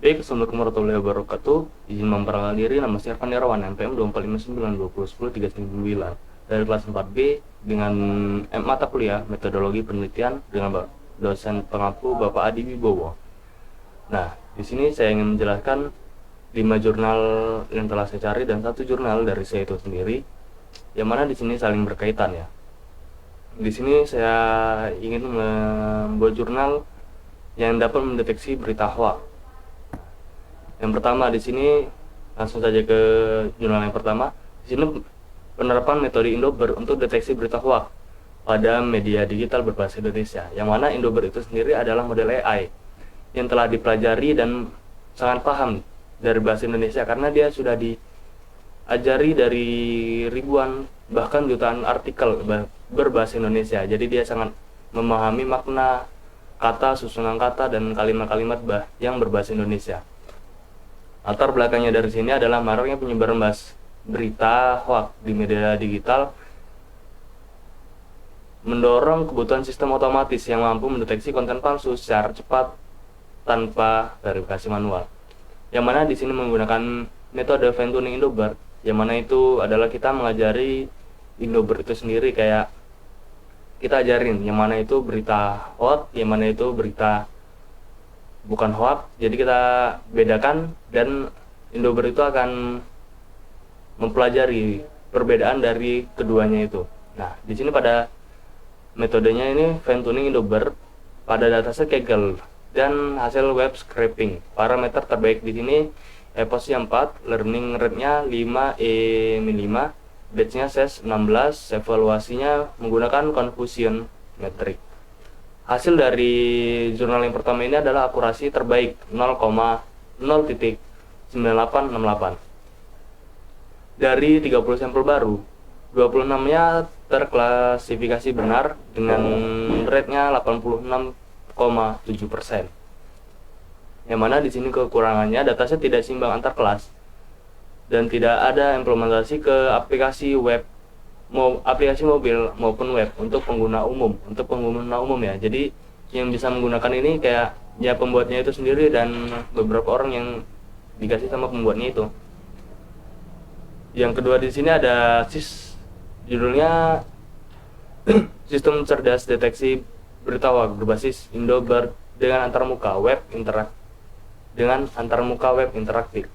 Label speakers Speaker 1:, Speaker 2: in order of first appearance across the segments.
Speaker 1: Baik, Assalamualaikum warahmatullahi wabarakatuh. Izin memperkenalkan diri, nama saya Irfan Irawan, NPM 2459201039 dari kelas 4B dengan mata kuliah Metodologi Penelitian dengan dosen pengampu Bapak Adi Wibowo. Nah, di sini saya ingin menjelaskan 5 jurnal yang telah saya cari dan 1 jurnal dari saya itu sendiri, yang mana di sini saling berkaitan ya. Di sini saya ingin membuat jurnal yang dapat mendeteksi berita hoax. Yang pertama di sini langsung saja ke jurnal yang pertama. Di sini penerapan metode Indober untuk deteksi berita hoax pada media digital berbahasa Indonesia. Yang mana Indober itu sendiri adalah model AI yang telah dipelajari dan sangat paham dari bahasa Indonesia karena dia sudah diajari dari ribuan bahkan jutaan artikel berbahasa Indonesia. Jadi dia sangat memahami makna kata, susunan kata, dan kalimat-kalimat yang berbahasa Indonesia. Latar belakangnya dari sini adalah maraknya penyebaran berita hoax di media digital mendorong kebutuhan sistem otomatis yang mampu mendeteksi konten palsu secara cepat tanpa verifikasi manual. Yang mana di sini menggunakan metode fine tuning Indober, yang mana itu adalah kita mengajari Indober itu sendiri, kayak kita ajarin yang mana itu berita hoax, yang mana itu berita bukan hoax. Jadi kita bedakan dan Indober itu akan mempelajari perbedaan dari keduanya itu. Nah, di sini pada metodenya ini fine tuning Indober pada dataset Kaggle dan hasil web scraping. Parameter terbaik di sini epoxy 4, learning rate-nya 5 batch-nya SES 16, evaluasinya menggunakan confusion metric. Hasil dari jurnal yang pertama ini adalah akurasi terbaik 0,0.9868. Dari 30 sampel baru, 26-nya terklasifikasi benar dengan rate-nya 86,7%. Yang mana di sini kekurangannya dataset tidak seimbang antar kelas dan tidak ada implementasi ke aplikasi mobil maupun web untuk pengguna umum ya. Jadi yang bisa menggunakan ini kayak ya pembuatnya itu sendiri dan beberapa orang yang dikasih sama pembuatnya itu. Yang kedua di sini ada judulnya sistem cerdas deteksi berita hoax berbasis Indober dengan antarmuka web interaktif.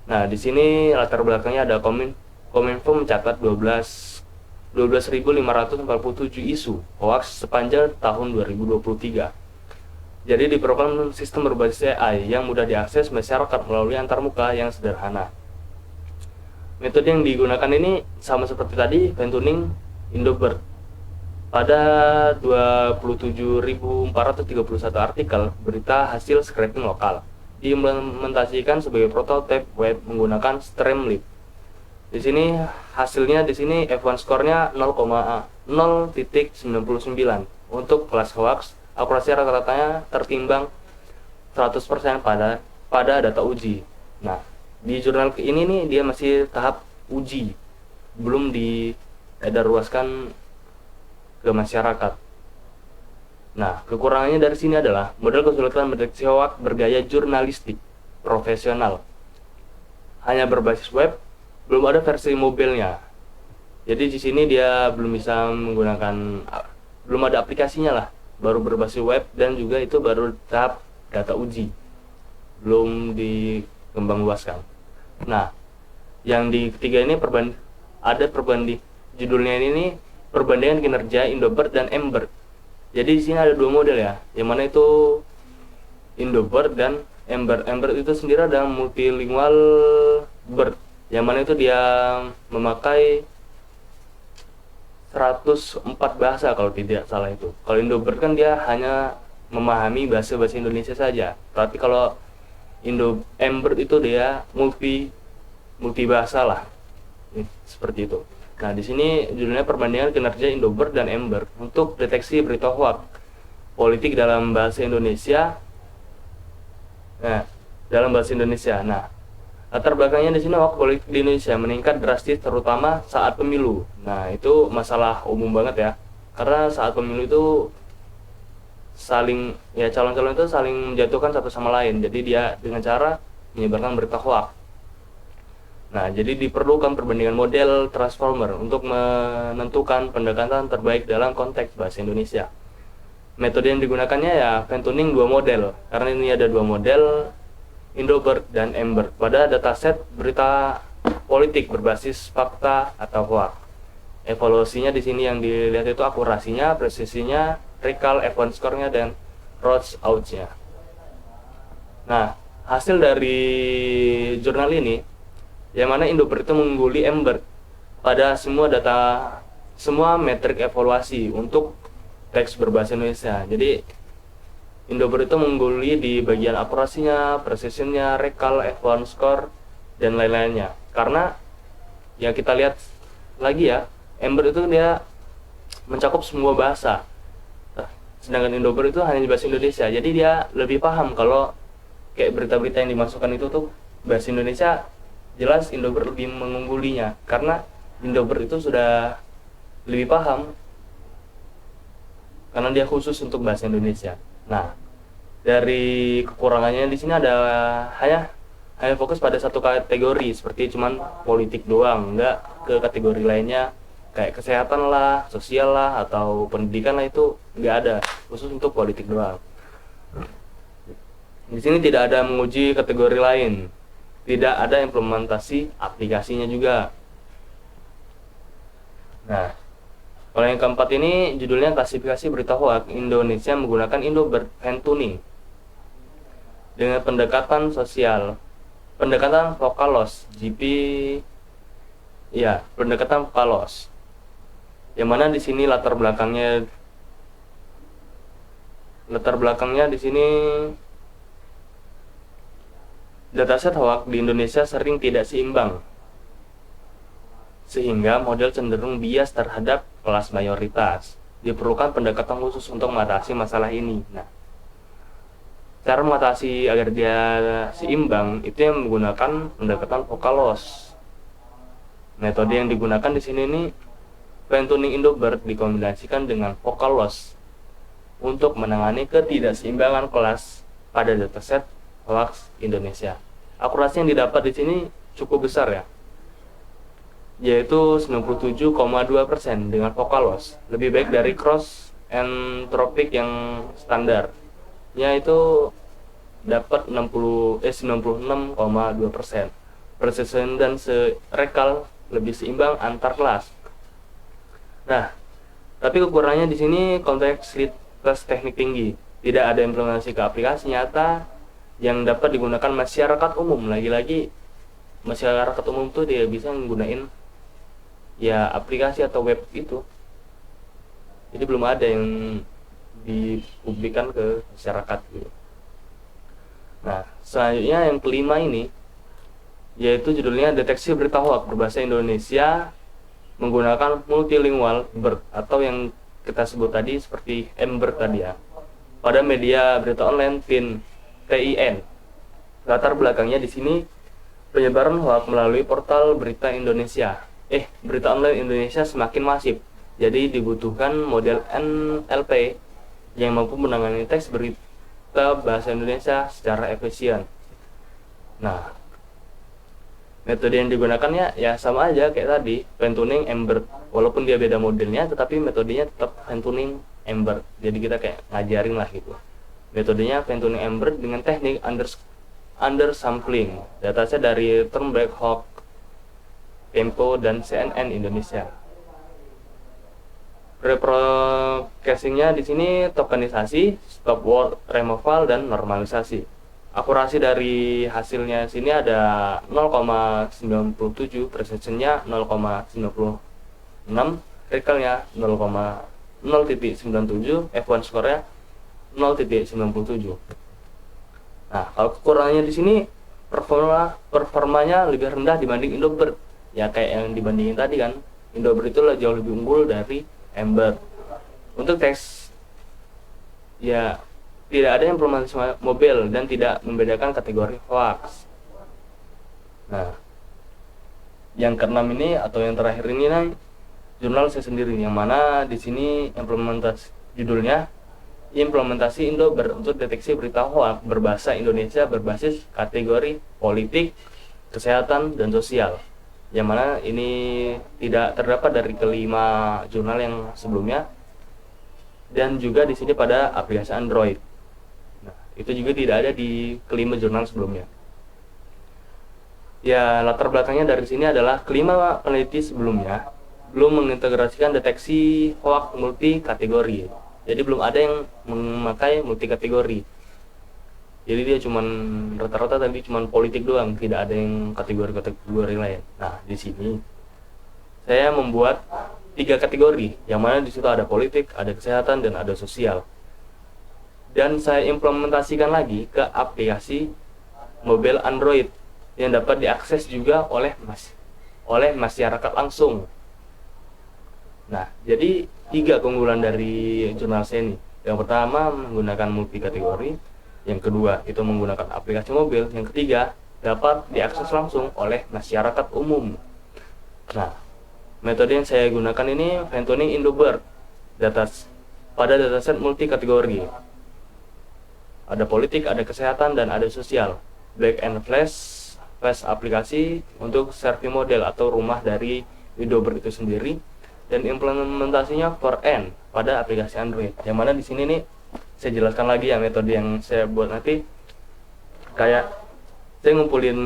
Speaker 1: Nah, di sini latar belakangnya ada Kominfo mencatat 12.547 isu hoax sepanjang tahun 2023. Jadi diprogram sistem berbasis AI yang mudah diakses masyarakat melalui antarmuka yang sederhana. Metode yang digunakan ini sama seperti tadi, fine tuning Indober. Pada 27.431 artikel berita hasil scraping lokal diimplementasikan sebagai prototipe web menggunakan Streamlit. Di sini hasilnya F1 skornya 0,99. Untuk kelas hoax, akurasi rata-ratanya tertimbang 100% pada data uji. Nah, di jurnal ini nih dia masih tahap uji, belum diedarluaskan ke masyarakat. Nah, kekurangannya dari sini adalah model kesulitan mendeteksi hoax bergaya jurnalistik profesional. Hanya berbasis web, belum ada versi mobilnya. Jadi di sini dia belum ada aplikasinya lah, baru berbasis web dan juga itu baru tahap data uji, belum dikembang luaskan. Nah, yang di ketiga ini judulnya ini perbandingan kinerja Indober dan Ember. Jadi di sini ada dua model ya, yang mana itu Indober dan Ember. Ember itu sendiri adalah multilingual bird, yang mana itu dia memakai 104 bahasa kalau tidak salah itu. Kalau Indober kan dia hanya memahami bahasa Indonesia saja. Tapi kalau Ember itu dia multi bahasa lah. Seperti itu. Nah, di sini judulnya perbandingan kinerja Indober dan Ember untuk deteksi berita hoax politik dalam bahasa Indonesia. Nah, latar belakangnya di sini hoax politik di Indonesia meningkat drastis terutama saat pemilu. Nah, itu masalah umum banget ya. Karena saat pemilu itu saling, ya calon-calon itu saling menjatuhkan satu sama lain. Jadi dia dengan cara menyebarkan berita hoax. Nah, jadi diperlukan perbandingan model transformer untuk menentukan pendekatan terbaik dalam konteks bahasa Indonesia. Metode yang digunakannya ya fine tuning dua model. Karena ini ada dua model, Indobert dan Embert, pada dataset berita politik berbasis fakta atau hoax. Evaluasinya di sini yang dilihat itu akurasinya, presisinya, recall, event score-nya, dan roach out-nya. Nah, hasil dari jurnal ini, yang mana Indobert itu mengungguli Embert pada semua metrik evaluasi untuk teks berbahasa Indonesia. Jadi Indobert itu mengungguli di bagian akurasinya, precisionnya, recall, event score, dan lain-lainnya. Karena ya kita lihat lagi ya, Embert itu dia mencakup semua bahasa. Sedangkan Indobert itu hanya bahasa Indonesia. Jadi dia lebih paham kalau kayak berita-berita yang dimasukkan itu tuh bahasa Indonesia, jelas Indobert lebih mengunggulinya karena Indobert itu sudah lebih paham karena dia khusus untuk bahasa Indonesia. Nah, dari kekurangannya di sini ada hanya fokus pada satu kategori seperti cuman politik doang, enggak ke kategori lainnya kayak kesehatan lah, sosial lah, atau pendidikan lah, itu enggak ada, khusus untuk politik doang. Di sini tidak ada menguji kategori lain, tidak ada implementasi aplikasinya juga. Nah, kalau yang keempat ini judulnya klasifikasi berita hoax Indonesia menggunakan Indobert fine tuning dengan pendekatan sosial, pendekatan vokal loss, GP, ya pendekatan vokal loss. Yang mana di sini latar belakangnya di sini dataset hoax di Indonesia sering tidak seimbang, sehingga model cenderung bias terhadap kelas mayoritas. Diperlukan pendekatan khusus untuk mengatasi masalah ini. Nah, cara mengatasi agar dia seimbang itu yang menggunakan pendekatan vokal loss. Metode yang digunakan di sini ini fine tuning Indobert dikombinasikan dengan vokal loss untuk menangani ketidakseimbangan kelas pada dataset hoax Indonesia. Akurasi yang didapat di sini cukup besar ya, yaitu 97,2% dengan vokal loss, lebih baik dari cross entropic yang standar, yaitu dapat 96,2%. Precision dan recall lebih seimbang antar kelas. Nah, tapi kekurangannya di sini kompleksitas teknik tinggi, tidak ada implementasi ke aplikasi nyata yang dapat digunakan masyarakat umum. Lagi-lagi masyarakat umum tuh dia bisa menggunakan ya aplikasi atau web itu, jadi belum ada yang dipublikkan ke masyarakat gitu. Nah, selanjutnya yang kelima ini yaitu judulnya deteksi berita hoax berbahasa Indonesia menggunakan multilingual BERT atau yang kita sebut tadi seperti Embert tadi ya, pada media berita online TIN. Latar belakangnya di sini penyebaran hoax melalui portal berita Indonesia. Berita online Indonesia semakin masif. Jadi dibutuhkan model NLP yang mampu menangani teks berita bahasa Indonesia secara efisien. Nah, metode yang digunakannya ya sama aja kayak tadi, fine tuning Embert. Walaupun dia beda modelnya, tetapi metodenya tetap fine tuning Embert. Jadi kita kayak ngajarin lah gitu. Metodenya fine tuning Embert dengan teknik undersampling. Dataset dari Turnberg, Hoek, Tempo, dan CNN Indonesia. Reprocessingnya di sini tokenisasi, stop word removal, dan normalisasi. Akurasi dari hasilnya sini ada 0,97, precisionnya 0,96, recallnya 0,0.97, F1 score-nya 0.97. Nah, kalau kekurangannya di sini performanya lebih rendah dibanding Indobert. Ya kayak yang dibandingin tadi kan, Indobert itu jauh lebih unggul dari Embert. Untuk teks ya tidak ada implementasi mobile dan tidak membedakan kategori hoax. Nah, yang keenam ini atau yang terakhir ini jurnal saya sendiri, yang mana di sini implementasi judulnya implementasi Indobert untuk deteksi berita hoax berbahasa Indonesia berbasis kategori politik, kesehatan, dan sosial. Yang mana ini tidak terdapat dari kelima jurnal yang sebelumnya, dan juga di sini pada aplikasi Android. Nah, itu juga tidak ada di kelima jurnal sebelumnya. Ya, latar belakangnya dari sini adalah kelima peneliti sebelumnya belum mengintegrasikan deteksi hoax multi kategori. Jadi belum ada yang memakai multi kategori. Jadi dia cuman rata-rata tadi cuman politik doang, tidak ada yang kategori-kategori lain. Nah, di sini saya membuat 3 kategori, yang mana di situ ada politik, ada kesehatan, dan ada sosial. Dan saya implementasikan lagi ke aplikasi mobile Android yang dapat diakses juga oleh masyarakat langsung. Nah, jadi 3 keunggulan dari jurnal saya ini. Yang pertama menggunakan multi kategori, yang kedua itu menggunakan aplikasi mobil, yang ketiga dapat diakses langsung oleh masyarakat umum. Nah, metode yang saya gunakan ini Venturi Indobert pada dataset multi kategori. Ada politik, ada kesehatan, dan ada sosial. Black and Flash aplikasi untuk serving model atau rumah dari Indobert itu sendiri, dan implementasinya for N pada aplikasi Android. Yang mana di sini nih saya jelaskan lagi ya metode yang saya buat nanti. Kayak saya ngumpulin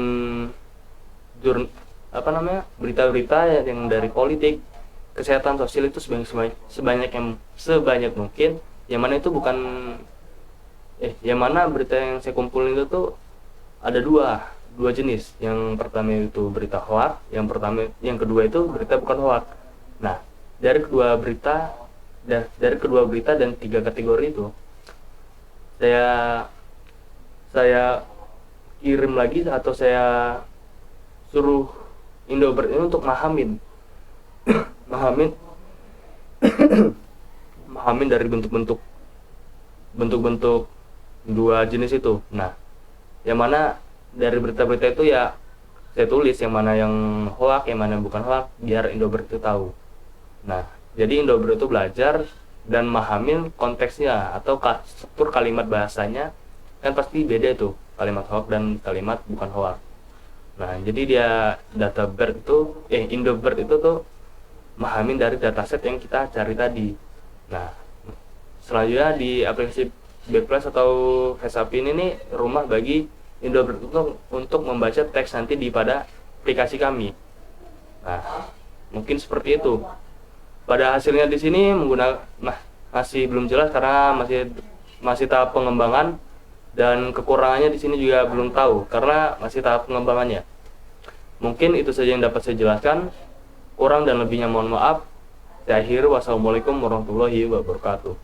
Speaker 1: berita-berita yang dari politik, kesehatan, sosial itu sebanyak mungkin. Yang mana itu bukan yang mana berita yang saya kumpulin itu tuh ada dua jenis. Yang pertama itu berita hoax, yang kedua itu berita bukan hoax. Nah, dari kedua berita dan 3 kategori itu saya kirim lagi, atau saya suruh Indobert ini untuk mahamin dari bentuk-bentuk 2 jenis itu. Nah, yang mana dari berita-berita itu ya saya tulis yang mana yang hoax, yang mana yang bukan hoax, biar Indobert itu tahu. Nah, jadi Indobert itu belajar dan mahamin konteksnya atau struktur kalimat bahasanya, kan pasti beda itu kalimat hoax dan kalimat bukan hoax. Nah, jadi dia Indobert itu tuh mahamin dari dataset yang kita cari tadi. Nah, selanjutnya di aplikasi Backflash atau FaceApp ini nih rumah bagi Indobert untuk membaca teks nanti pada aplikasi kami. Nah, mungkin seperti itu. Pada hasilnya di sini masih belum jelas karena masih tahap pengembangan, dan kekurangannya di sini juga belum tahu karena masih tahap pengembangannya. Mungkin itu saja yang dapat saya jelaskan. Kurang dan lebihnya mohon maaf. Saya akhiri. Wassalamualaikum warahmatullahi wabarakatuh.